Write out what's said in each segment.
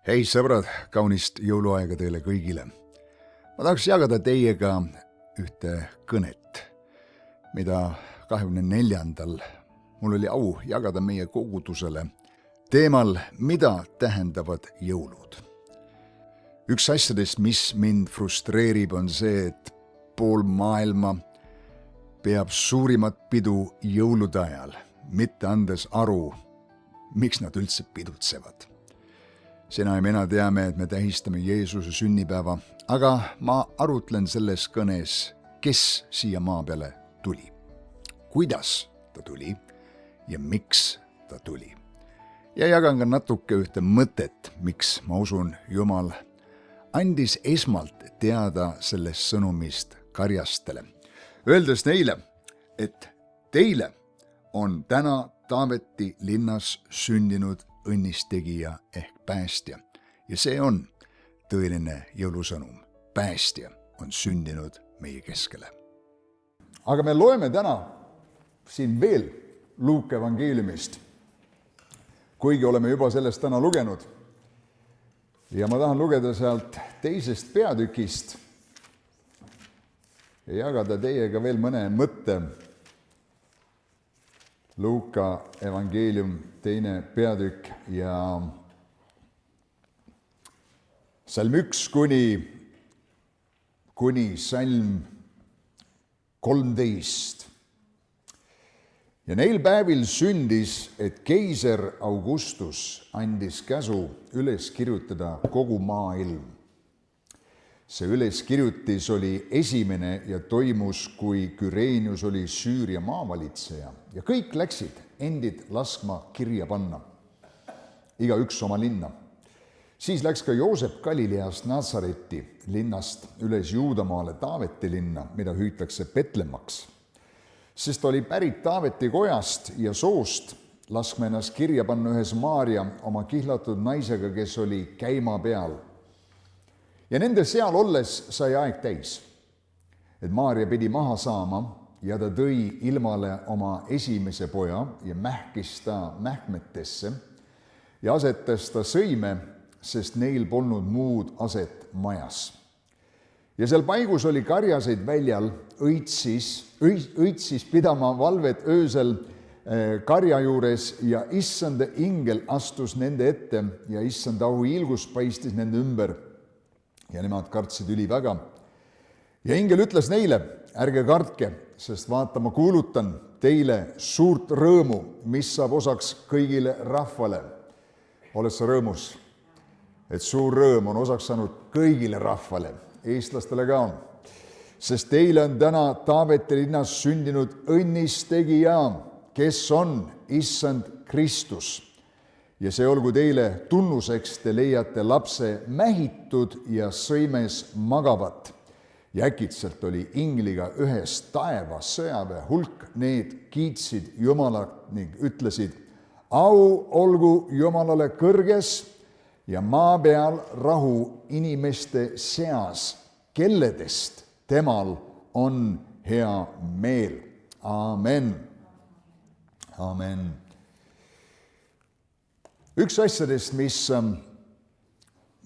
Hei sõbrad, kaunist jõuluaega teile kõigile. Ma tahaks jagada teiega ühte kõnet, mida 24. mul oli au jagada meie kogudusele teemal, mida tähendavad jõulud. Üks asjadest, mis mind frustreerib, on see, et pool maailma peab suurimat pidu jõulude ajal, mitte andes aru, miks nad üldse pidutsevad. Sina ja mina teame, et me tähistame Jeesuse sünnipäeva, aga ma arutlen selles kõnes, kes siia maa peale tuli, kuidas ta tuli ja miks ta tuli. Ja jagan ka natuke ühte mõtet, miks ma usun, Jumal andis esmalt teada sellest sõnumist karjastele, öeldes neile, et teile on täna Taaveti linnas sündinud õnnistegija ehk päästja. Ja see on tõeline jõulusõnum. Päästja on sündinud meie keskele. Aga me loeme täna siin veel Luuke evangeeliumist, kuigi oleme juba sellest täna lugenud. Ja ma tahan lugeda sealt 2. peatükist ja jagada teiega veel mõne mõtte. Luuka evangeelium 2. peatükk ja salm 1 kuni salm 13. Ja neil päevil sündis, et keiser Augustus andis käsu üles kirjutada kogu maailm. See üleskirjutis oli esimene ja toimus, kui Küreenius oli Süüria maavalitseja ja kõik läksid endid laskma kirja panna, igaüks oma linna. Siis läks ka Joosep Galileast Natsareti linnast üles Juudamaale Taaveti linna, mida hüütakse Betlemmaks, sest oli pärit Taaveti kojast ja soost laskma ennast kirja panna ühes Maarja oma kihlatud naisega, kes oli käima peal. Ja nende seal olles sai aeg täis, et Maarja pidi maha saama ja ta tõi ilmale oma esimese poja ja mähkis ta mähkmetesse ja asetas ta sõime, sest neil polnud muud aset majas. Ja seal paigus oli karjaseid väljal, õitsis pidama valvet öösel karja juures ja issanda ingel astus nende ette ja issanda auhiilgus paistis nende ümber. Ja nemad kartsid üliväga. Ja ingel ütles neile, ärge kartke, sest vaata, ma kuulutan teile suurt rõõmu, mis saab osaks kõigile rahvale. Oled sa rõõmus, et suur rõõm on osaks saanud kõigile rahvale, eestlastele ka on. Sest teile on täna Taaveti linnas sündinud õnnistegija, kes on issand Kristus. Ja see olgu teile tunnuseks, te leiate lapse mähitud ja sõimes magavat. Ja äkitselt oli ingliga ühes taeva sõjaväe hulk, need kiitsid Jumalat ning ütlesid, au olgu Jumalale kõrges ja maa peal rahu inimeste seas, kelledest temal on hea meel. Amen. Amen. Üks asjadest, mis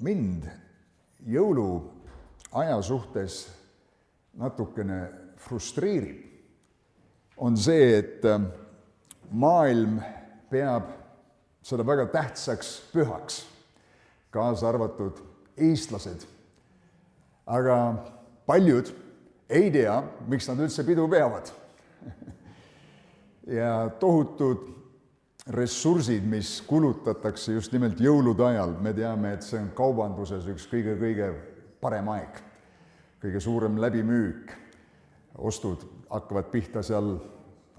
mind jõuluaja suhtes natukene frustreerib, on see, et maailm peab seda väga tähtsaks pühaks, kaasa arvatud eestlased. Aga paljud ei tea, miks nad üldse pidu peavad. Ja tohutud ressursid, mis kulutatakse just nimelt jõulude ajal. Me teame, et see on kaubanduses üks kõige parem aeg, kõige suurem läbimüük. Ostud hakkavad pihta seal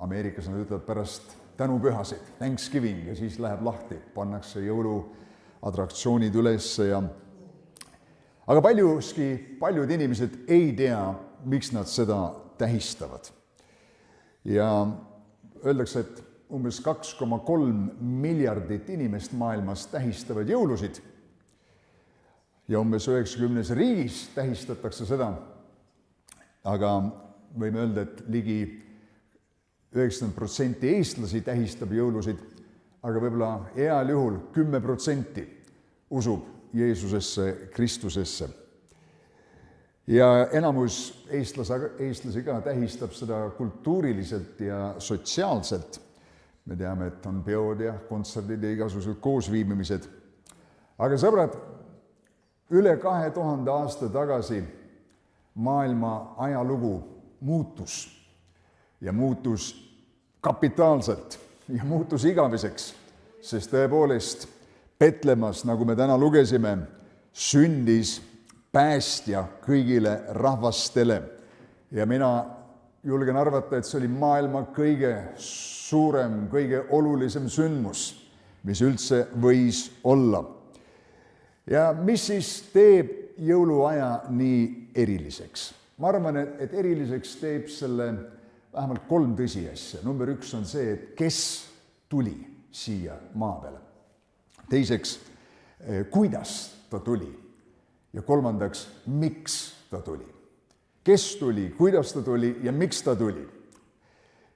Ameerikas, nad ütlevad pärast tänupühasid, Thanksgiving, ja siis läheb lahti, pannakse jõuluatraktsioonid üles. Aga paljud inimesed ei tea, miks nad seda tähistavad. Ja öeldakse, et umbes 2,3 miljardit inimest maailmas tähistavad jõulusid ja umbes 90 riigis tähistatakse seda. Aga võime öelda, et ligi 90% eestlasi tähistab jõulusid, aga võib-olla heal juhul 10% usub Jeesusesse, Kristusesse. ja enamus eestlasi ka tähistab seda kultuuriliselt ja sotsiaalselt. Me teame, et on peod ja kontserdid ja igasugused koosviibimised. Aga sõbrad, üle 2000 aasta tagasi maailma ajalugu muutus ja muutus kapitaalselt ja muutus igaveseks, sest tõepoolest Petlemmas, nagu me täna lugesime, sündis päästja kõigile rahvastele. Ja mina julgen arvata, et see oli maailma kõige suurem, kõige olulisem sündmus, mis üldse võis olla. Ja mis siis teeb jõuluaja nii eriliseks? Ma arvan, et eriliseks teeb selle vähemalt 3 tõsiasja. Number 1 on see, et kes tuli siia maa peale. Teiseks, kuidas ta tuli. Ja kolmandaks, miks ta tuli. Kes tuli, kuidas ta tuli ja miks ta tuli.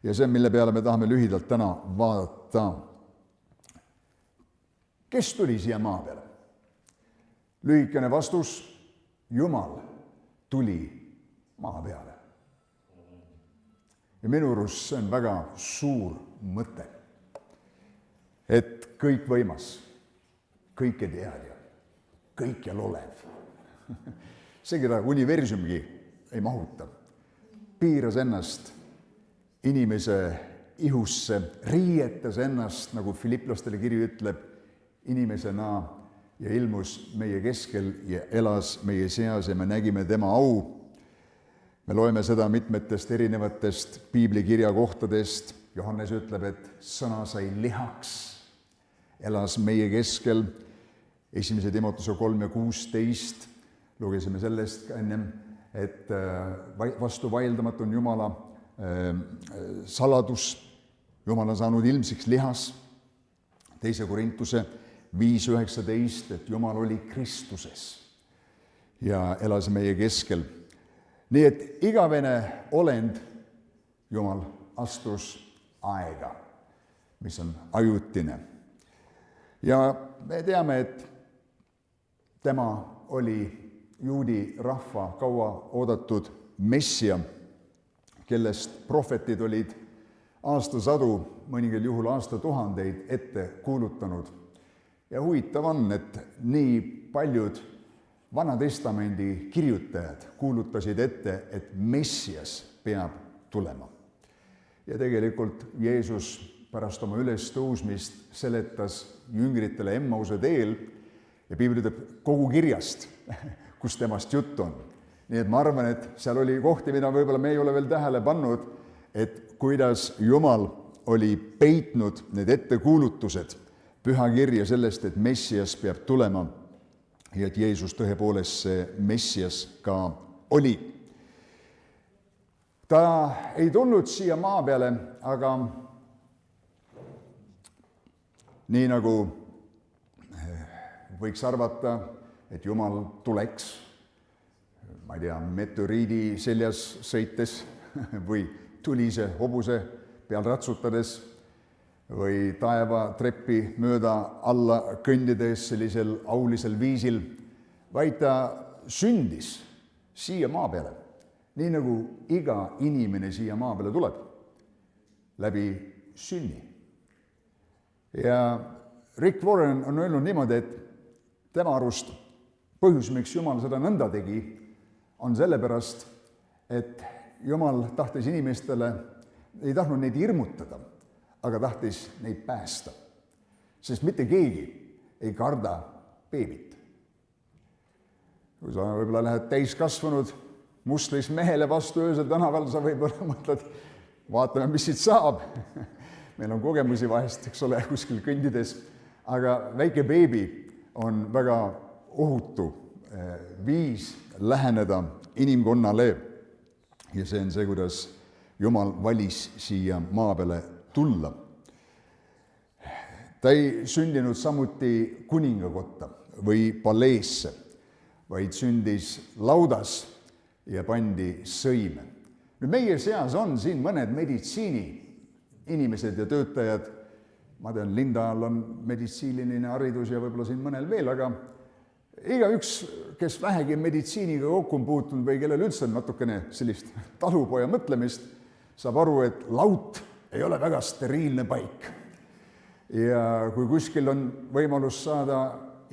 Ja see, mille peale me tahame lühidalt täna vaadata. Kes tuli siia maa peale? Lühikene vastus, Jumal tuli maa peale. Ja minu arust see on väga suur mõte, et kõikvõimas, kõiketeadja, kõikjal olev. See, keda universumgi ei mahuta, piiras ennast inimese ihusse, riietas ennast, nagu Filiplastele kiri ütleb, inimesena ja ilmus meie keskel ja elas meie seas ja me nägime tema au. Me loeme seda mitmetest erinevatest piiblikirja kohtadest. Johannes ütleb, et sõna sai lihaks, elas meie keskel. 1. Timotuse 3:16 lugesime sellest ennem, et vastu vaieldamatu on Jumala saladus. Jumal on saanud ilmsiks lihas. 2. Korintuse 5:19, et Jumal oli Kristuses ja elas meie keskel. Nii et igavene olend Jumal astus aega, mis on ajutine. Ja me teame, et tema oli juudi rahva kaua oodatud messia, kellest prohvetid olid aastasadu, mõningal juhul aastatuhandeid ette kuulutanud. Ja huvitav on, et nii paljud Vana Testamendi kirjutajad kuulutasid ette, et Messias peab tulema. Ja tegelikult Jeesus pärast oma ülestõusmist seletas jüngritele Emmause teel ja piibel ütleb kogu kirjast, kus temast jutt on. Nii et ma arvan, et seal oli kohti, mida võib-olla me ei ole veel tähele pannud, et kuidas Jumal oli peitnud need ettekuulutused pühakirja sellest, et Messias peab tulema ja et Jeesus tõepoolest see Messias ka oli. Ta ei tulnud siia maa peale, aga nii nagu võiks arvata, et Jumal tuleks, ma ei tea, meteoriidi seljas sõites või tulise hobuse peal ratsutades või taevatreppi mööda alla kõndides sellisel aulisel viisil, vaid ta sündis siia maa peale, nii nagu iga inimene siia maa peale tuleb, läbi sünni. Ja Rick Warren on öelnud niimoodi, et tema arust põhjus, miks Jumal seda nõnda tegi, on sellepärast, et Jumal tahtis inimestele, ei tahtnud neid hirmutada, aga tahtis neid päästa, sest mitte keegi ei karda beebit. Kui sa võib-olla lähed täiskasvanud mustlis mehele vastu öösel tänaval, sa võib-olla mõtled, vaatame, mis siit saab. Meil on kogemusi vahest, eks ole, kuskil kõndides, aga väike beebi on väga ohutu viis läheneda inimkonnale. Ja see on see, kuidas Jumal valis siia maa peale tulla. Ta ei sündinud samuti kuningakotta või paleesse, vaid sündis laudas ja pandi sõime. Nüüd meie seas on siin mõned meditsiini inimesed ja töötajad. Ma tean, Lindal on meditsiiniline haridus ja võib-olla siin mõnel veel, aga igaüks, kes vähegi meditsiiniga kokku on puutunud või kellel üldse on natukene sellist talupoja mõtlemist, saab aru, et laut ei ole väga steriilne paik. Ja kui kuskil on võimalus saada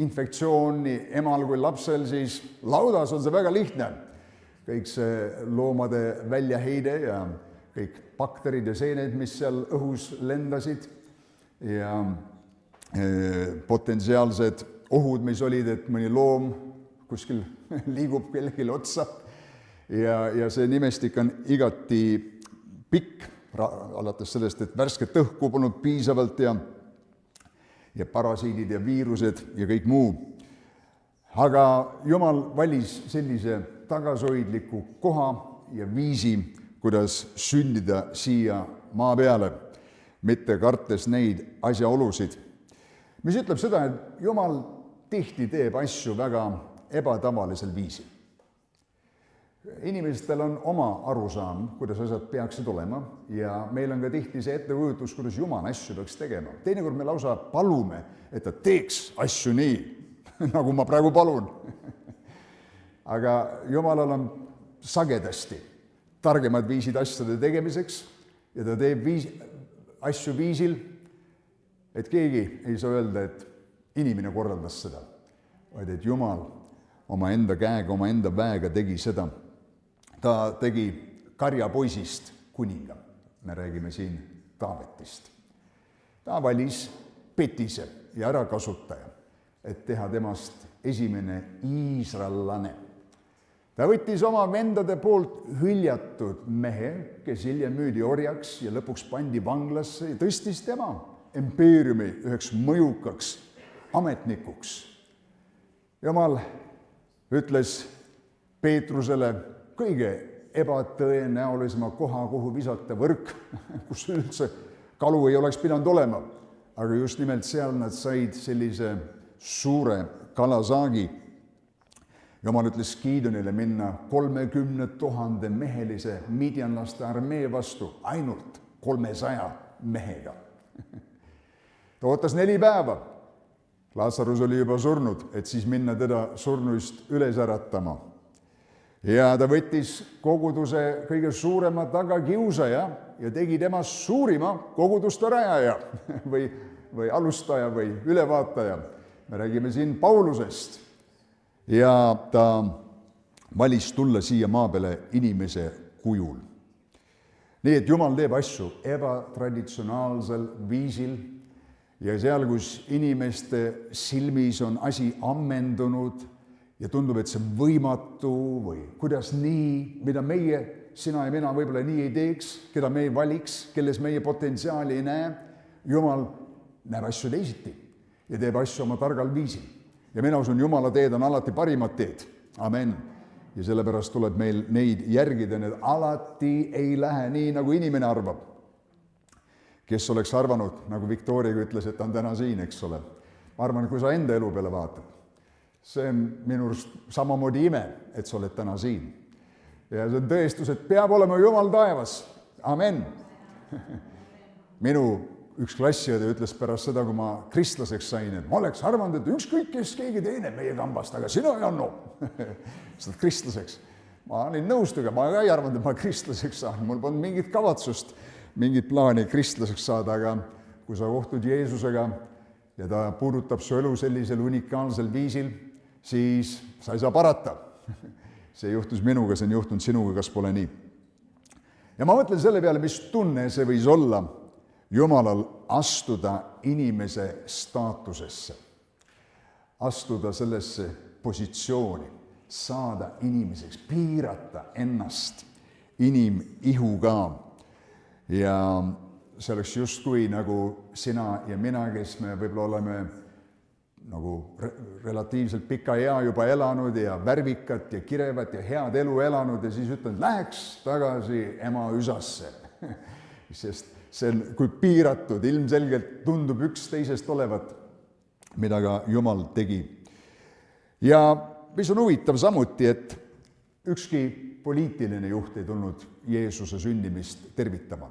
infektsioon nii emal kui lapsel, siis laudas on see väga lihtne. Kõik see loomade väljaheide ja kõik bakterid ja seened, mis seal õhus lendasid ja potentsiaalsed ohud, mis olid, et mõni loom kuskil liigub kellelegi otsa ja see nimestik on igati pikk, alates sellest, et värsket õhku polnud piisavalt ja parasiidid ja viirused ja kõik muu. Aga Jumal valis sellise tagasihoidliku koha ja viisi, kuidas sündida siia maa peale, mitte kartes neid asjaolusid. Mis ütleb seda, et Jumal tihti teeb asju väga ebatavalisel viisil. Inimestel on oma arusaam, kuidas asjad peaksid olema ja meil on ka tihti see ettekujutus, kuidas Jumal asju peaks tegema. Teinekord me lausa palume, et ta teeks asju nii, nagu ma praegu palun. Aga Jumalal on sagedasti targemad viisid asjade tegemiseks ja ta teeb asju viisil, et keegi ei saa öelda, et inimene korraldas seda, vaid et Jumal oma enda käega, oma enda väega tegi seda. Ta tegi karjapoisist kuninga. Me räägime siin Taavetist. Ta valis petise ja ärakasutaja, et teha temast esimene iisraellane. Ta võttis oma vendade poolt hüljatud mehe, kes hiljem müüdi orjaks ja lõpuks pandi vanglasse ja tõstis tema impeeriumi üheks mõjukaks ametnikuks. Jumal ütles Peetrusele kõige ebatõenäolisema koha, kuhu visata võrk, kus üldse kalu ei oleks pidanud olema. Aga just nimelt seal nad said sellise suure kalasaagi. Jumal ütles Gideonile minna 30 000 mehelise midjanlaste armee vastu ainult 300 mehega. Ta ootas 4 päeva. Lazarus oli juba surnud, et siis minna teda surnuist üles äratama. Ja ta võttis koguduse kõige suurema tagakiusaja ja tegi temast suurima koguduste rajaja või alustaja või ülevaataja. Me räägime siin Paulusest. Ja ta valis tulla siia maa peale inimese kujul. Nii et Jumal teeb asju ebatraditsionaalsel viisil ja seal, kus inimeste silmis on asi ammendunud ja tundub, et see on võimatu või kuidas nii, mida meie, sina ja mina võib-olla nii ei teeks, keda me ei valiks, kelles meie potentsiaali ei näe. Jumal näeb asju teisiti ja teeb asju oma targal viisil. Ja mina usun, Jumala teed on alati parimad teed. Amen. Ja sellepärast tuleb meil neid järgida, need alati ei lähe nii, nagu inimene arvab. Kes oleks arvanud, nagu Viktoriaga ütles, et ta on täna siin, eks ole. Ma arvan, kui sa enda elu peale vaatad, see on minu arust samamoodi ime, et sa oled täna siin. Ja see on tõestus, et peab olema Jumal taevas. Amen. Minu üks klassiõde ütles pärast seda, kui ma kristlaseks sain, et ma oleks arvanud, et ükskõik, kes keegi teine meie kambast, aga sina ei annu. Saad kristlaseks. Ma olin nõustuga, ma ei arvanud, et ma kristlaseks saan. Mul polnud mingit kavatsust, mingit plaani kristlaseks saada, aga kui sa kohtud Jeesusega ja ta puudutab su elu sellisel unikaalsel viisil, siis sa ei saa parata. See juhtus minuga, see on juhtunud sinuga, kas pole nii. Ja ma mõtlen selle peale, mis tunne see võis olla Jumalal astuda inimese staatusesse, astuda sellesse positsiooni, saada inimeseks, piirata ennast inimihuga. Ja see oleks justkui nagu sina ja mina, kes me võib-olla oleme nagu relatiivselt pika ea juba elanud ja värvikat ja kirevat ja head elu elanud ja siis ütlen, läheks tagasi ema üsasse. Sest see on, kui piiratud, ilmselgelt tundub üks teisest olevat, mida ka Jumal tegi. Ja mis on huvitav samuti, et ükski poliitiline juht ei tulnud Jeesuse sündimist tervitama.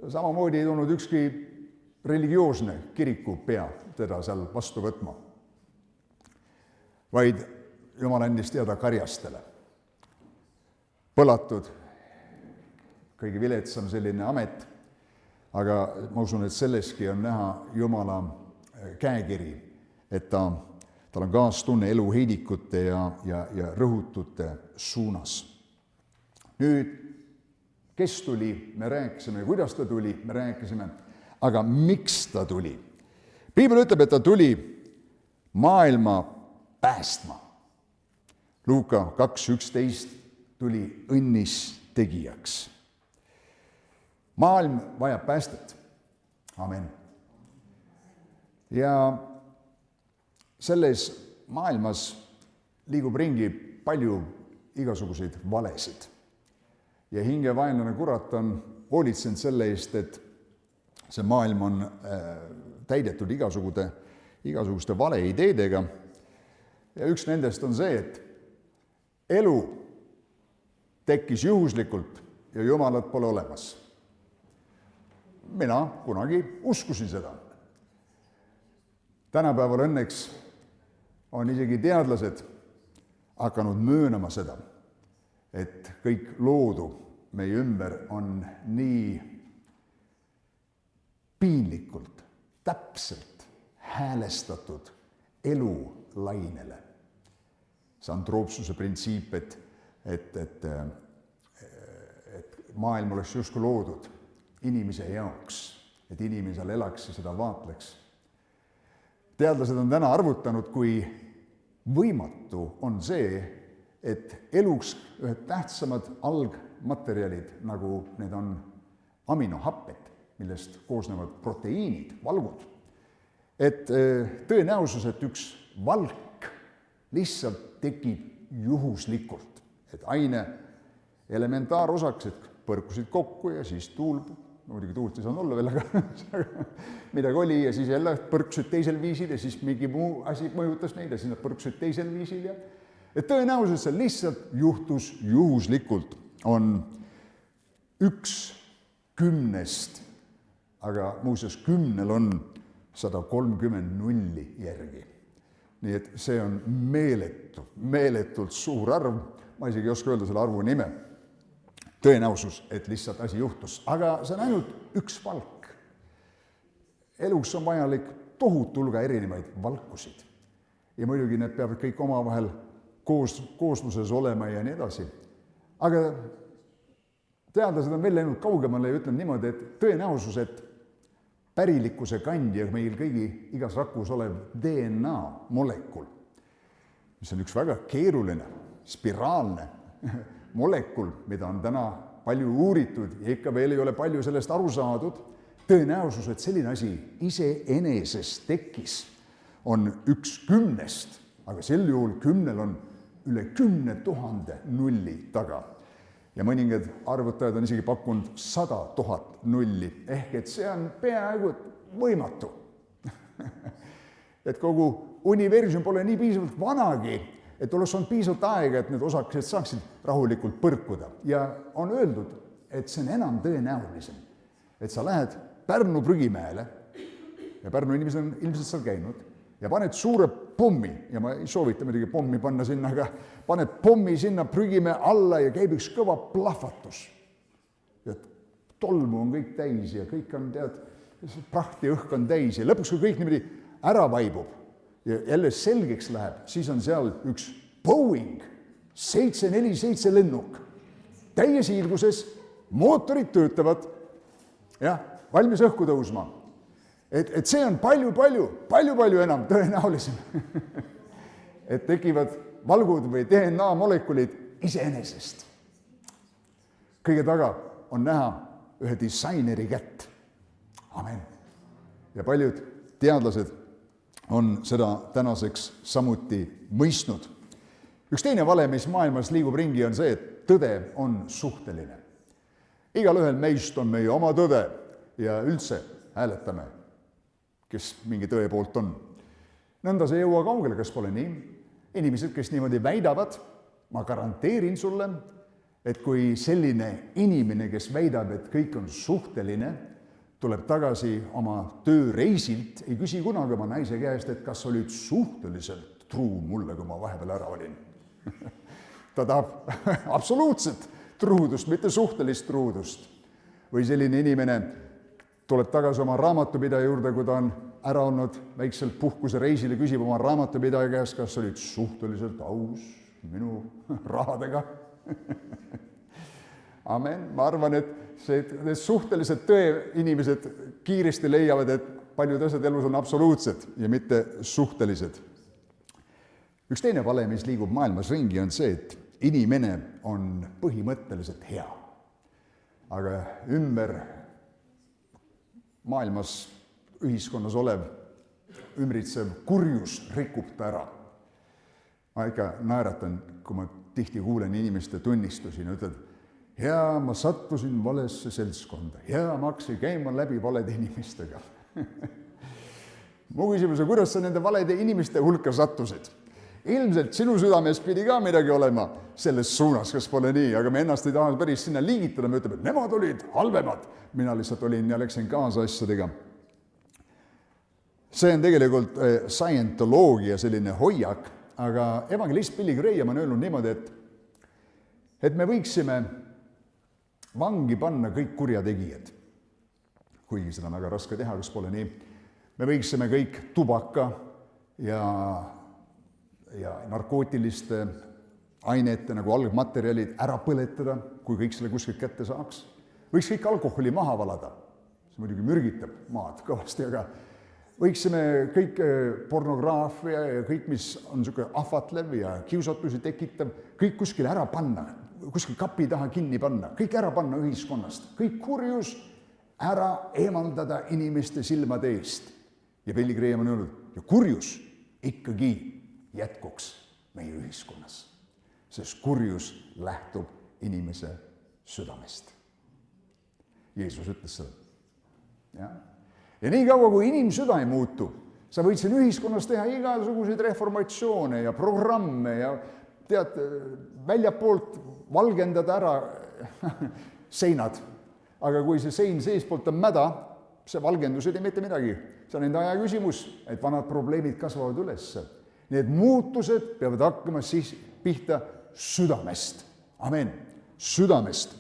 Samamoodi ei tulnud ükski religioosne kirikupea teda seal vastu võtma. vaid Jumal andis teada karjastele. Põlatud, kõige viletsam selline amet, aga ma usun, et selleski on näha Jumala käekiri, et tal on kaastunne elu heidikute ja rõhutute suunas. Nüüd, kes tuli, me rääkisime, kuidas ta tuli, me rääkisime, aga miks ta tuli? Piibel ütleb, et ta tuli maailma päästma. Luuka 2.11 tuli õnnis tegijaks. Maailm vajab päästet. Amen. Ja selles maailmas liigub ringi palju igasuguseid valesid. Ja hingevaenlane kurat on hoolitsenud selle eest, et see maailm on täidetud igasuguste valeideedega. Ja üks nendest on see, et elu tekkis juhuslikult ja Jumalat pole olemas. Mina kunagi uskusin seda. Tänapäeval õnneks on isegi teadlased hakanud möönama seda, et kõik loodu meie ümber on nii piinlikult, täpselt häälestatud elulainele. See antroopsuse printsiip, et maailm oleks justkui loodud inimese jaoks, et inimene seal elaks ja seda vaatleks. Teadlased on täna arvutanud, kui võimatu on see, et eluks ühed tähtsamad algmaterjalid, nagu need on aminohapped, millest koosnevad proteiinid, valgud, et tõenäosus, et üks valk lihtsalt tekib juhuslikult, et aine elementaarosakesed põrkusid kokku ja siis tuul, muidugi tuult ei saanud olla veel, aga midagi oli ja siis jälle põrkusid teisel viisil ja siis mingi muu asi mõjutas neid ja siis nad põrkusid teisel viisil ja et tõenäoliselt see lihtsalt juhtus juhuslikult, on 1/10, aga muuseas 10 on 130 nulli järgi. Nii et see on meeletult suur arv, ma isegi ei oska öelda selle arvu nime, tõenäosus, et lihtsalt asi juhtus, aga see on ainult üks valk. Eluks on vajalik tohutu hulga erinevaid valkusid ja muidugi need peavad kõik omavahel koosluses olema ja nii edasi. Aga teadlased on veel läinud kaugemale ja ütlen niimoodi, et tõenäosus, et pärilikkuse kandja meil kõigi igas rakus olev DNA molekul, mis on üks väga keeruline, spiraalne molekul, mida on täna palju uuritud ja ikka veel ei ole palju sellest aru saadud, tõenäosus, et selline asi iseenesest tekkis, on 1/10, aga sel juhul 10 on üle 10 000 nulli taga. Ja mõningad arvutajad on isegi pakkunud 100 000 nulli, ehk et see on peaaegu võimatu. Et kogu universum pole nii piisavalt vanagi, et oleks olnud piisavalt aega, et need osakesed saaksid rahulikult põrkuda. Ja on öeldud, et see on enam tõenäolisem, et sa lähed Pärnu prügimäele ja Pärnu inimesed on ilmselt seal käinud ja paned suure pommi, ja ma ei soovita muidugi pommi panna sinna, aga paned pommi sinna prügimäe alla ja käib üks kõva plahvatus. Ja tolmu on kõik täis ja kõik on, prahti õhk on täis ja lõpuks, kui kõik niimoodi ära vaibub ja jälle selgeks läheb, siis on seal üks Boeing 747 lennuk. Täies hiilguses, mootorid töötavad, jah, valmis õhku tõusma. Et see on palju enam tõenäolisem, et tekivad valgud või DNA molekulid iseenesest. Kõige taga on näha ühe disaineri kätt. Amen. Ja paljud teadlased on seda tänaseks samuti mõistnud. Üks teine vale, mis maailmas liigub ringi, on see, et tõde on suhteline. Igalühel meist on meie oma tõde ja üldse hääletame, kes mingi tõe poolt on. Nõnda see ei jõua kaugele, kas pole nii? Inimesed, kes niimoodi väidavad, ma garanteerin sulle, et kui selline inimene, kes väidab, et kõik on suhteline, tuleb tagasi oma tööreisilt, ei küsi kunagi oma naise käest, et kas olid suhteliselt truu mulle, kui ma vahepeal ära olin. Ta tahab absoluutset truudust, mitte suhtelist truudust. Või selline inimene tuleb tagasi oma raamatupidaja juurde, kui ta on ära olnud väikselt puhkusereisile, küsib oma raamatupidaja käest, kas olid suhteliselt aus minu rahadega. Amen. Ma arvan, et need suhtelised tõe inimesed kiiresti leiavad, et paljud asjad elus on absoluutsed ja mitte suhtelised. Üks teine vale, mis liigub maailmas ringi, on see, et inimene on põhimõtteliselt hea. Aga ümber maailmas, ühiskonnas olev, ümbritsev kurjus rikub ta ära. Ma ikka naeratan, kui ma tihti kuulen inimeste tunnistusi, ütled, ja ma sattusin valesse seltskonda, ja ma hakkasin käima läbi valede inimestega. Mu küsimus on, kuidas sa nende valede inimeste hulka sattusid? Ilmselt sinu südames pidi ka midagi olema selles suunas, kas pole nii, aga me ennast ei taha päris sinna liigitada, me ütleme, et nemad olid halvemad. Mina lihtsalt olin ja läksin kaasa asjadega. See on tegelikult scientoloogia selline hoiak, aga evangelist Billy Graham on öelnud niimoodi, et me võiksime vangi panna kõik kurjategijad. Kuigi seda on väga raske teha, kas pole nii. Me võiksime kõik tubaka ja narkootiliste ainete nagu algmaterjalid ära põletada, kui kõik selle kuskilt kätte saaks. Võiks kõik alkoholi maha valada. See muidugi mürgitab maad kõvasti, aga võiksime kõik pornograafia ja kõik, mis on niisugune ahvatlev ja kiusatusi tekitav, kõik kuskile ära panna, kuskil kapi taha kinni panna, kõik ära panna ühiskonnast, kõik kurjus ära eemaldada inimeste silmade eest. Ja Billy Graham on öelnud, ja kurjus ikkagi jätkuks meie ühiskonnas, sest kurjus lähtub inimese südamest. Jeesus ütles seda. Ja nii kaua, kui inimsüda ei muutu, sa võid siin ühiskonnas teha igasuguseid reformatsioone ja programme ja tead, väljapoolt valgendada ära seinad. Aga kui see sein seespoolt on mäda, see valgendus ei tee mitte midagi. See on enda aja küsimus, et vanad probleemid kasvavad üles. Need muutused peavad hakkama siis pihta südamest. Amen. Südamest.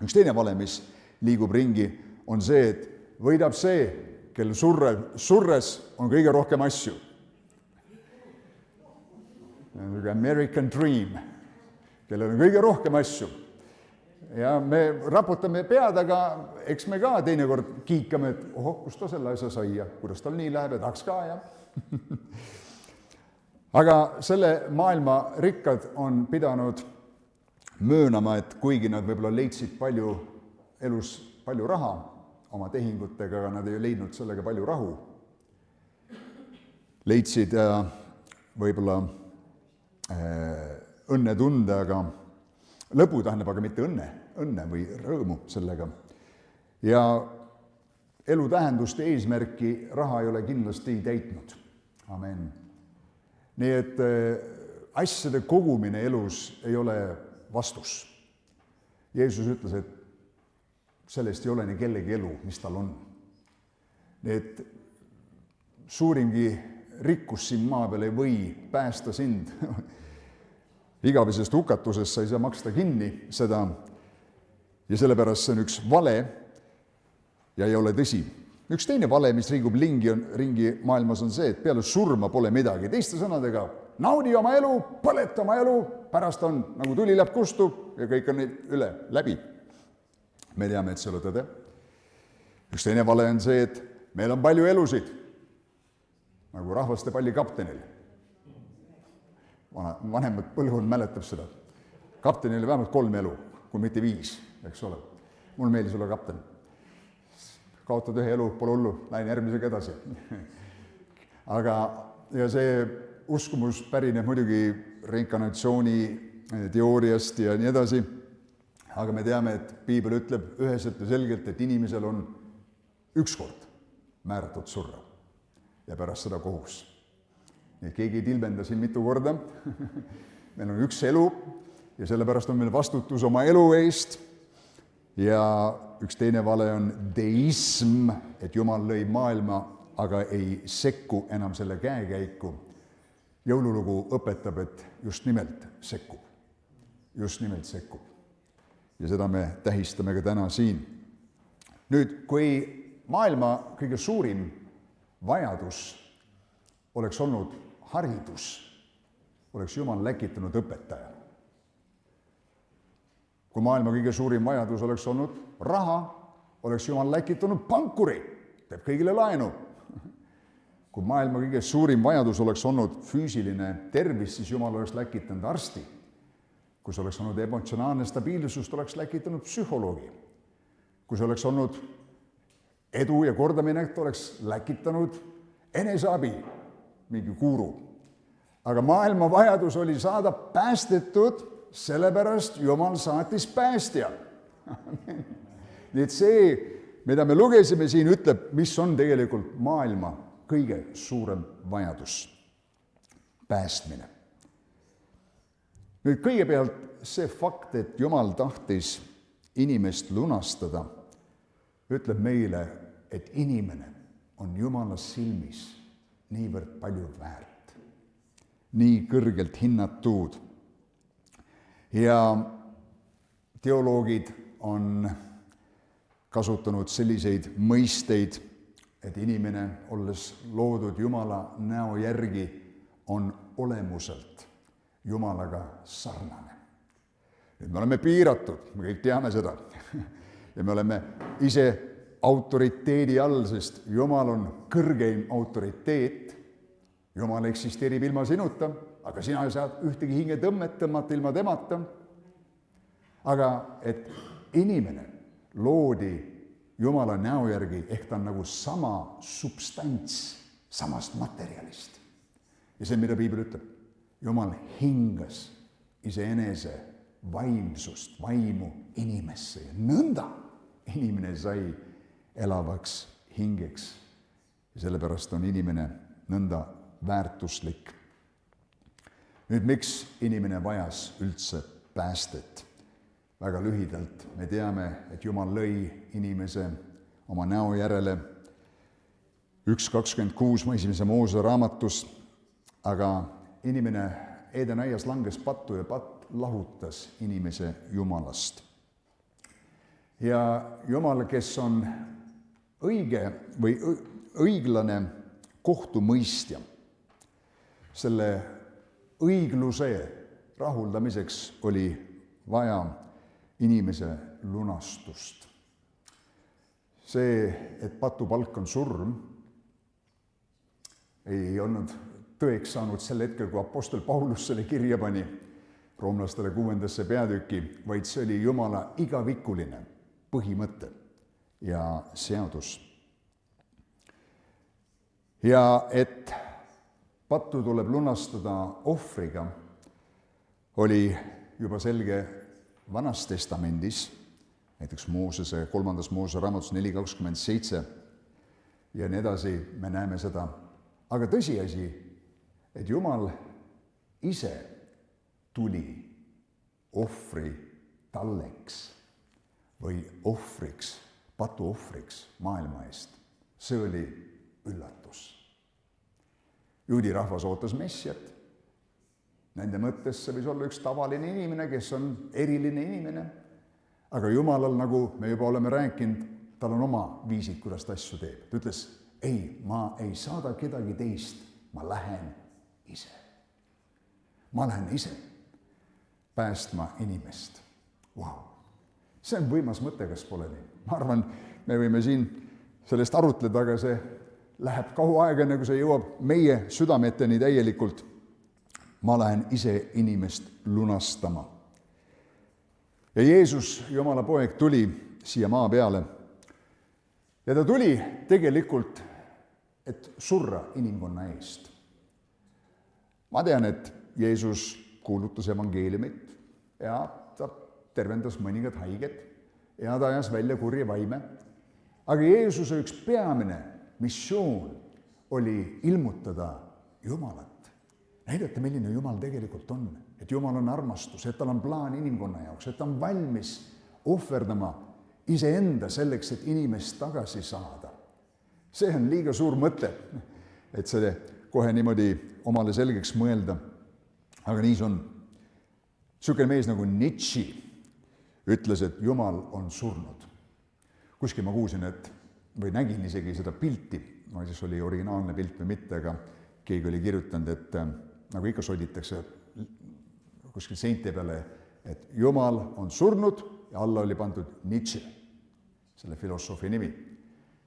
Üks teine vale, mis liigub ringi, on see, et võidab see, kel surres on kõige rohkem asju. American Dream, kellel on kõige rohkem asju. Ja me raputame pead, aga eks me ka teinekord kiikame, et kus ta selle asja sai ja kuidas tal nii läheb ja tahaks ka ja. Aga selle maailma rikkad on pidanud möönama, et kuigi nad võib-olla leidsid elus palju raha oma tehingutega, aga nad ei leidnud sellega palju rahu. Leidsid võib-olla õnnetunde, aga lõbu tähendab aga mitte õnne või rõõmu sellega. Ja elu tähendust ja eesmärki raha ei ole kindlasti täitnud. Amen. Nii et asjade kogumine elus ei ole vastus. Jeesus ütles, et sellest ei ole nii kellegi elu, mis tal on. Nii et suurimgi rikkus siin maa peal ei või päästa sind. Igavesest hukatusest sa ei saa maksta kinni seda ja sellepärast see on üks vale ja ei ole tõsi. Üks teine vale, mis liigub ringi maailmas, on see, et peale surma pole midagi. Teiste sõnadega, naudi oma elu, põleta oma elu, pärast on, nagu tuli läheb, kustub ja kõik on läbi. Me teame, et see ei ole tõde. Üks teine vale on see, et meil on palju elusid, nagu rahvastepalli kaptenil. Vanemad põlvkond mäletab seda. Kaptenil oli vähemalt 3 elu, kui mitte 5, eks ole. Mul meeldis olla kapten. Kaotad ühe elu, pole hullu, lähen järgmisega edasi. Aga ja see uskumus pärineb muidugi reinkarnatsiooni teooriast ja nii edasi. Aga me teame, et Piibel ütleb üheselt ja selgelt, et inimesel on ükskord määratud surra ja pärast seda kohus. Nii keegi ei tilbenda siin mitu korda. Meil on üks elu ja sellepärast on meil vastutus oma elu eest. Ja üks teine vale on deism, et Jumal lõi maailma, aga ei sekku enam selle käekäiku. jõululugu õpetab, et just nimelt sekkub. Just nimelt sekkub. Ja seda me tähistame ka täna siin. Nüüd, kui maailma kõige suurim vajadus oleks olnud haridus, oleks Jumal läkitanud õpetaja. Kui maailma kõige suurim vajadus oleks olnud raha, oleks Jumal läkitanud pankuri, teeb kõigile laenu. Kui maailma kõige suurim vajadus oleks olnud füüsiline tervis, siis Jumal oleks läkitanud arsti. Kui see oleks olnud emotsionaalne stabiilsust, oleks läkitanud psühholoogi. Kui see oleks olnud edu ja kordaminek, oleks läkitanud eneseabi, mingi guru. Aga maailma vajadus oli saada päästetud, sellepärast Jumal saatis päästja. Nii et see, mida me lugesime siin, ütleb, mis on tegelikult maailma kõige suurem vajadus. Päästmine. Nüüd kõigepealt see fakt, et Jumal tahtis inimest lunastada, ütleb meile, et inimene on Jumala silmis niivõrd palju väärt, nii kõrgelt hinnatud. Ja teoloogid on kasutanud selliseid mõisteid, et inimene, olles loodud Jumala näo järgi, on olemuselt Jumalaga sarnane. Nüüd me oleme piiratud, me kõik teame seda. Ja me oleme ise autoriteedi all, sest Jumal on kõrgeim autoriteet. Jumal eksisteerib ilma sinuta, aga sina ei saa ühtegi hinge tõmmata ilma temata. Aga et inimene loodi Jumala näo järgi, ehk ta on nagu sama substants, samast materjalist. Ja see, mida Piibel ütleb, Jumal hingas iseenese vaimsust, vaimu inimesse ja nõnda inimene sai elavaks hingeks. Ja sellepärast on inimene nõnda väärtuslik. Nüüd, miks inimene vajas üldse päästet? Väga lühidalt me teame, et Jumal lõi inimese oma näo järele 1.26 esimese Moose raamatus, aga inimene Edenaias langes pattu ja patt lahutas inimese Jumalast. Ja Jumal, kes on õige või õiglane kohtumõistja, selle õigluse rahuldamiseks oli vaja inimese lunastust. See, et patupalk on surm, ei olnud tõeks saanud sel hetkel, kui apostel Paulus selle kirja pani roomlastele 6. peatüki, vaid see oli Jumala igavikuline põhimõte ja seadus. Ja et pattu tuleb lunastada ohvriga, oli juba selge Vanas Testamendis, näiteks Moosese 3. Moose raamatus 4.27 ja nii edasi, me näeme seda. Aga tõsiasi, et Jumal ise tuli ohvri talleks või ohvriks, patuohvriks maailma eest. See oli üllatus. Juudi rahvas ootas Messiat. Nende mõttes see võis olla üks tavaline inimene, kes on eriline inimene. Aga Jumalal, nagu me juba oleme rääkinud, tal on oma viisid, kuidas ta asju teeb. Ta ütles, ei, ma ei saada kedagi teist, ma lähen ise. Ma lähen ise päästma inimest. Wow. See on võimas mõte, kas pole nii? Ma arvan, me võime siin sellest arutleda, aga see läheb kaua aega, enne kui see jõuab meie südameteni täielikult. Ma lähen ise inimest lunastama. Ja Jeesus, Jumala poeg, tuli siia maa peale. Ja ta tuli tegelikult, et surra inimkonna eest. Ma tean, et Jeesus kuulutas evangeeliumit ja ta tervendas mõningad haiged ja ta ajas välja kurja vaime. Aga Jeesuse üks peamine missioon oli ilmutada Jumalat. Näidata, milline Jumal tegelikult on, et Jumal on armastus, et tal on plaan inimkonna jaoks, et ta on valmis ohverdama iseenda selleks, et inimest tagasi saada. See on liiga suur mõte, et see kohe niimoodi omale selgeks mõelda, aga nii see on. Niisugune mees nagu Nietzsche ütles, et Jumal on surnud. Kuskil ma kuulsin, või nägin isegi seda pilti, ma ei tea, oli originaalne pilt või mitte, aga keegi oli kirjutanud, et nagu ikka soditakse kuskil seinte peale, et Jumal on surnud ja alla oli pandud Nietzsche, selle filosoofi nimi.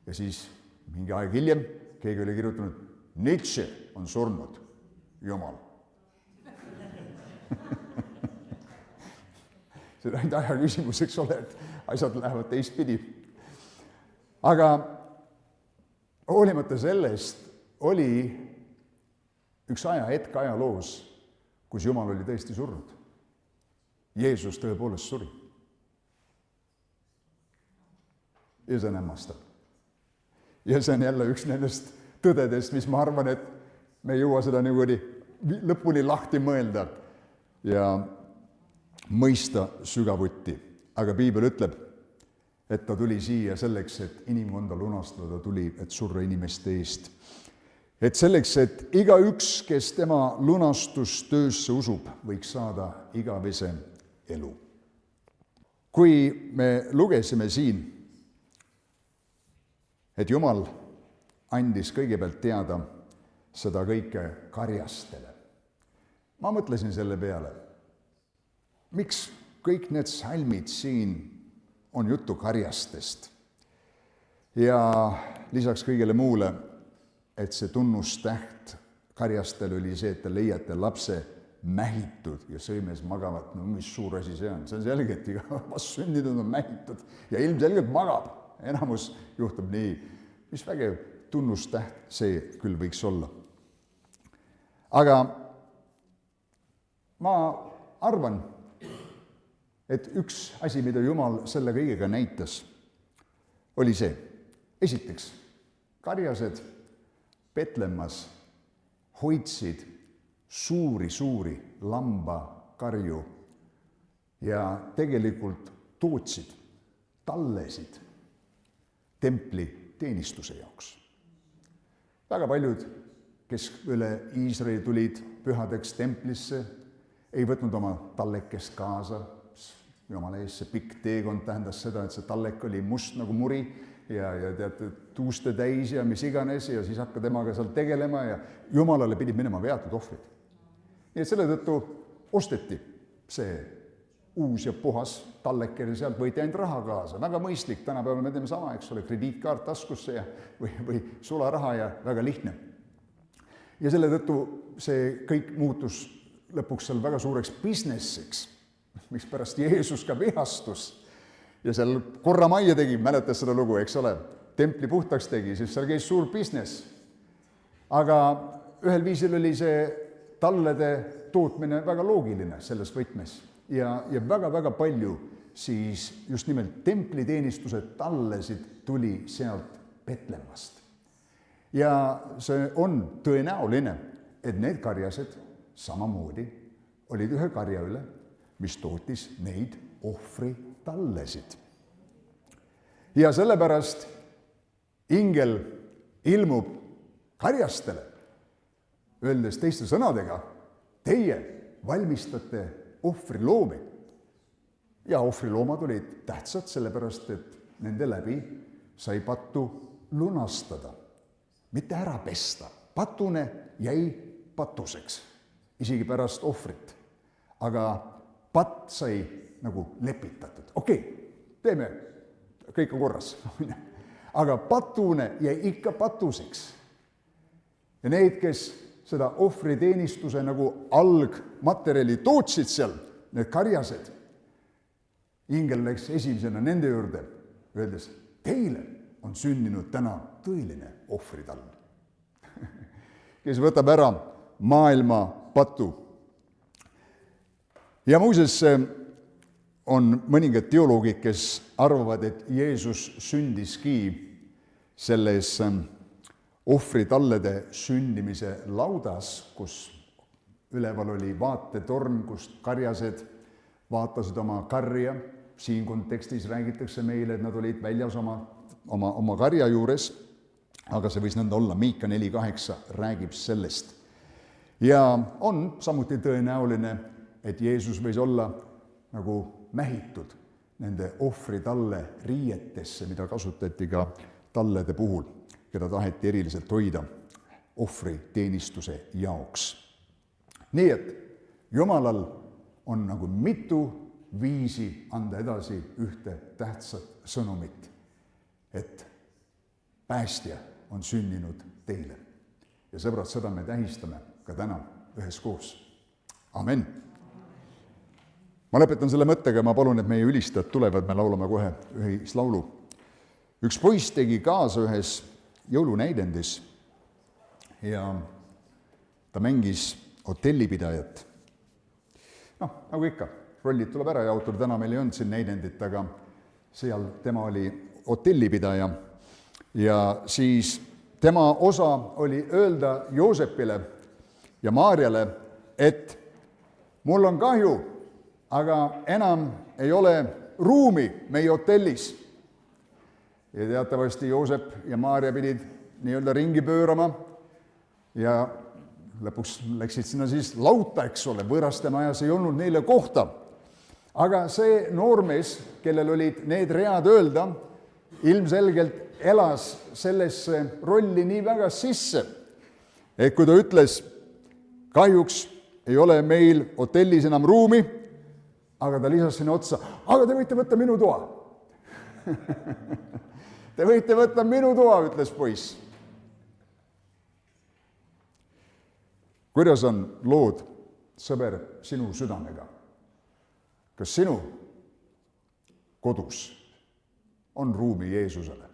Ja siis mingi aeg hiljem keegi oli kirjutanud, Nietzsche on surnud, Jumal. See on ainult aja küsimus, eks ole, et asjad lähevad teistpidi. Aga hoolimata sellest oli üks ajahetk ajaloos, kus Jumal oli tõesti surnud. Jeesus tõepoolest suri. Ja see on hämmastav. Ja see on jälle üks nendest tõdedest, mis ma arvan, et me ei jõua seda niimoodi lõpuni lahti mõelda ja mõista sügavuti. Aga piibel ütleb, et ta tuli siia selleks, et inimkonda lunastada, tuli, et surra inimeste eest. Et selleks, et igaüks, kes tema lunastustöösse usub, võiks saada igavese elu. Kui me lugesime siin, et Jumal andis kõigepealt teada seda kõike karjastele, ma mõtlesin selle peale, miks kõik need salmid siin on juttu karjastest. Ja lisaks kõigele muule, et see tunnustäht karjastel oli see, et te leiate lapse mähitud ja sõimes magavat. No mis suur asi see on? See on selge, et iga vastsündinud on mähitud ja ilmselgelt magab. Enamus juhtub nii. Mis vägev tunnustäht see küll võiks olla. Aga ma arvan, et üks asi, mida Jumal selle kõigega näitas, oli see. Esiteks, karjased Petlemmas hoidsid suuri lambakarju ja tegelikult tootsid, tallesid templi teenistuse jaoks. Väga paljud, kes üle Iisraeli tulid pühadeks templisse, ei võtnud oma tallekest kaasa. Jumala ees, see pikk teekond tähendas seda, et see tallek oli must nagu muri ja teate, tuuste täis ja mis iganes ja siis hakka temaga seal tegelema ja Jumalale pidid minema veatud ohvrid. Nii et selle tõttu osteti see uus ja puhas talleke ja sealt võiti ainult raha kaasa. Väga mõistlik, tänapäeval me teeme sama, eks ole, krediitkaart taskusse ja, või sularaha ja väga lihtne. Ja selle tõttu see kõik muutus lõpuks seal väga suureks businessiks, miks pärast Jeesus ka vihastus ja seal korra majja tegi, mäletas seda lugu, eks ole, templi puhtaks tegi, siis seal käis suur business. Aga ühel viisil oli see tallede tootmine väga loogiline selles võtmes ja väga palju siis just nimelt templiteenistuse tallesid tuli sealt Petlemmast. Ja see on tõenäoline, et need karjased samamoodi olid ühe karja üle, mis tootis neid ohvritallesid. Ja sellepärast ingel ilmub karjastele, öeldes teiste sõnadega, teie valmistate ohvriloomi. Ja ohvriloomad olid tähtsad sellepärast, et nende läbi sai pattu lunastada, mitte ära pesta. Patune jäi patuseks, isegi pärast ohvrit. Aga patt sai nagu lepitatud. Okei, teeme, kõik on korras. Aga patune jäi ikka patuseks. Ja need, kes seda ohvriteenistuse nagu algmaterjali tootsid seal, need karjased, ingel läks esimesena nende juurde, öeldes, teile on sündinud täna tõeline ohvritall, kes võtab ära maailma patu. Ja muuseas on mõningad teoloogid, kes arvavad, et Jeesus sündiski selles ohvritallede sündimise laudas, kus üleval oli vaatetorn, kust karjased vaatasid oma karja. Siin kontekstis räägitakse meile, et nad olid väljas oma karja juures, aga see võis nõnda olla. Miika 4.8 räägib sellest. ja on samuti tõenäoline, et Jeesus võis olla nagu mähitud nende ohvritalle riietesse, mida kasutati ka tallede puhul, keda taheti eriliselt hoida ohvriteenistuse jaoks. Nii et Jumalal on nagu mitu viisi anda edasi ühte tähtsat sõnumit, et päästja on sündinud teile. Ja sõbrad, seda me tähistame ka täna üheskoos. Amen. Ma lõpetan selle mõttega, ma palun, et meie ülistajad tulevad, me laulame kohe ühislaulu. Üks poiss tegi kaasa ühes jõulunäidendis ja ta mängis hotellipidajat. Nagu ikka, rollid tuleb ära jaotada, täna meil ei olnud siin näidendit, aga seal tema oli hotellipidaja ja siis tema osa oli öelda Joosepile ja Maarjale, et mul on kahju, aga enam ei ole ruumi meie hotellis. Ja teatavasti Joosep ja Maarja pidid nii-öelda ringi pöörama ja lõpuks läksid sinna siis lauta, eks ole, võõraste majas ei olnud neile kohta. Aga see noormees, kellel olid need read öelda, ilmselgelt elas sellesse rolli nii väga sisse, et kui ta ütles, kahjuks ei ole meil hotellis enam ruumi, aga ta lisas sinna otsa, aga te võite võtta minu toa. Te võite võtta minu toa, ütles poiss. Kuidas on lood, sõber, sinu südamega? Kas sinu kodus on ruumi Jeesusele?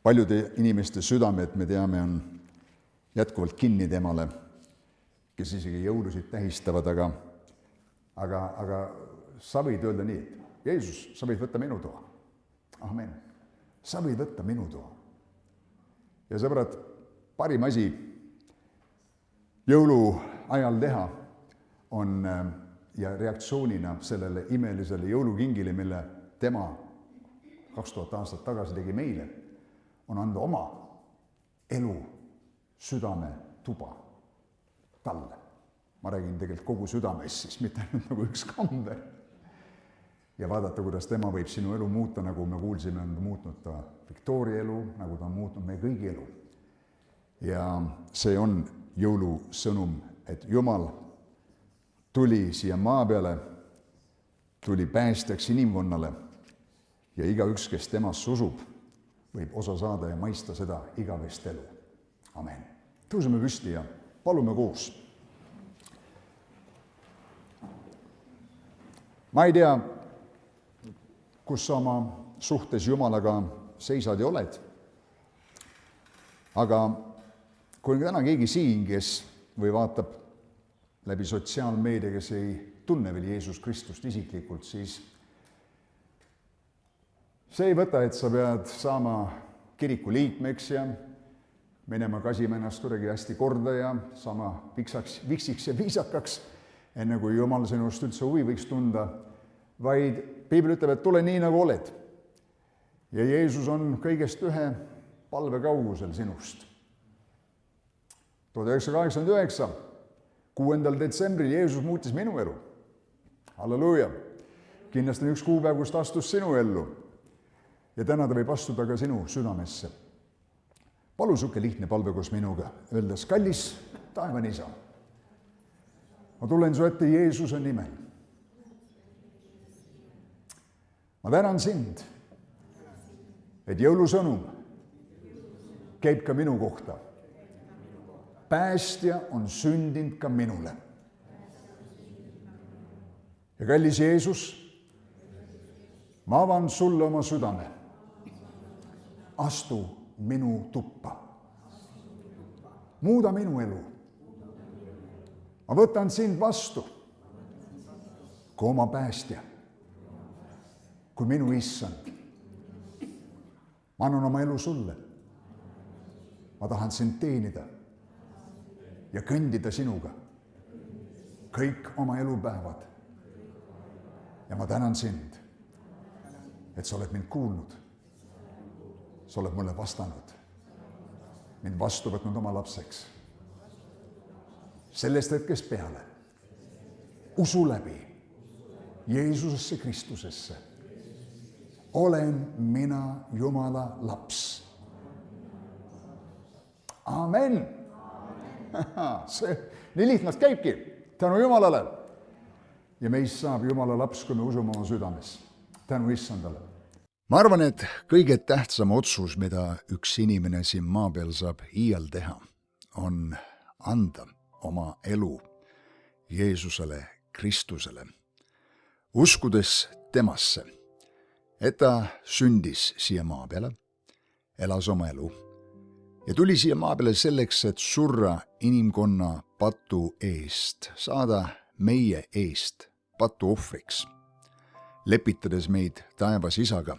Paljude inimeste südamed, me teame, on jätkuvalt kinni temale, kes isegi jõulusid tähistavad, aga sa võid öelda nii, et Jeesus, sa võid võtta minu toa. Amen. Sa võid võtta minu toa. Ja sõbrad, parim asi jõuluajal teha on ja reaktsioonina sellele imelisele jõulukingile, mille tema 2000 aastat tagasi tegi meile, on anda oma elu, südame, tuba talle. Ma räägin tegelikult kogu südamest, siis mitte nagu üks kamber. Ja vaadata, kuidas tema võib sinu elu muuta, nagu me kuulsime, on muutnud ta Viktoria elu, nagu ta on muutnud meie kõigi elu. Ja see on jõulusõnum, et Jumal tuli siia maa peale, tuli päästjaks inimkonnale ja igaüks, kes temast usub, võib osa saada ja maista seda igavest elu. Amen. Tõuseme püsti ja palume koos. Ma ei tea, kus sa oma suhtes Jumalaga seisad ja oled, aga kui on täna keegi siin, kes või vaatab läbi sotsiaalmeedia, kes ei tunne veel Jeesus Kristust isiklikult, siis see ei võta, et sa pead saama kiriku liikmeks ja minema kasima ennast kuidagi hästi korda ja saama viksiks ja viisakaks, enne kui Jumal sinust üldse huvi võiks tunda, vaid Piibel ütleb, et tule nii, nagu oled. Ja Jeesus on kõigest ühe palve kaugusel sinust. 1989, 6. detsembril Jeesus muutis minu elu. Halleluuja! Kindlasti on üks kuupäev, kus ta astus sinu ellu. Ja täna ta võib astuda ka sinu südamesse. Palu suke lihtne palve koos minuga, öeldes, kallis taevane isa, ma tulen su ette Jeesuse nimel. Ma tänan sind, et jõulusõnum käib ka minu kohta. Päästja on sündinud ka minule. Ja kallis Jeesus, ma avan sulle oma südame. Astu minu tuppa. Muuda minu elu. Ma võtan sind vastu kui oma päästja, kui minu issand. Ma annan oma elu sulle. Ma tahan sind teenida ja kõndida sinuga kõik oma elupäevad. Ja ma tänan sind, et sa oled mind kuulnud. Sa oled mulle vastanud, mind vastu võtnud oma lapseks. sellest hetkest peale usu läbi Jeesusesse Kristusesse olen mina Jumala laps. Amen. See nii lihtnalt käibki tänu Jumalale. Ja meist saab Jumala laps, kui me usume oma südames. Tänu Issandale. Ma arvan, et kõige tähtsam otsus, mida üks inimene siin maa peal saab iial teha, on anda oma elu Jeesusele Kristusele, uskudes temasse, et ta sündis siia maa peale, elas oma elu ja tuli siia maa peale selleks, et surra inimkonna patu eest, saada meie eest patu ohvriks, lepitades meid taevas Isaga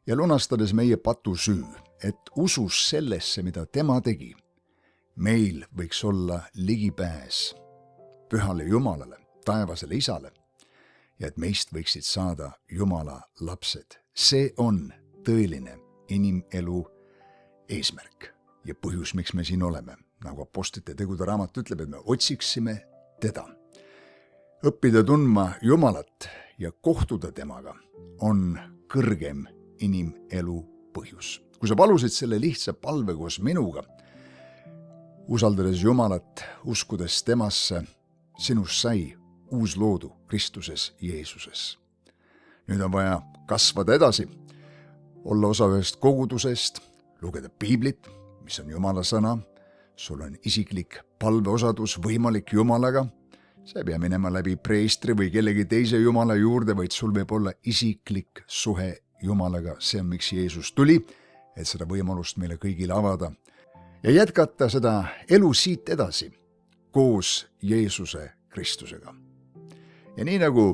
ja lunastades meie patu süü, et usus sellesse, mida tema tegi, meil võiks olla ligipääs pühale Jumalale, taevasele Isale ja et meist võiksid saada Jumala lapsed. See on tõeline inimelu eesmärk ja põhjus, miks me siin oleme. Nagu Apostlite tegude raamat ütleb, et me otsiksime teda. Õppida tundma Jumalat ja kohtuda temaga on kõrgem inimelu põhjus. Kui sa palusid selle lihtsa palve koos minuga, usaldades Jumalat, uskudes temasse, sinust sai uus loodu Kristuses Jeesuses. Nüüd on vaja kasvada edasi, olla osa ühest kogudusest, lugeda piiblit, mis on Jumala sõna, sul on isiklik palveosadus võimalik Jumalaga, sa ei pea minema läbi preestri või kellegi teise Jumala juurde, vaid sul võib olla isiklik suhe Jumalaga. See on, miks Jeesus tuli, et seda võimalust meile kõigile avada ja jätkata seda elu siit edasi koos Jeesuse Kristusega. Ja nii nagu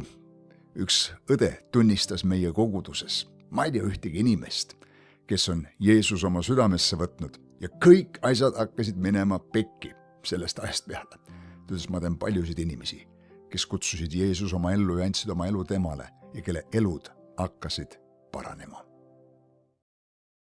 üks õde tunnistas meie koguduses, ma ei tea ühtegi inimest, kes on Jeesus oma südamesse võtnud ja kõik asjad hakkasid minema pekki sellest ajast peale. Tõdes ma tean paljusid inimesi, kes kutsusid Jeesus oma ellu ja andsid oma elu temale ja kelle elud hakkasid paranema.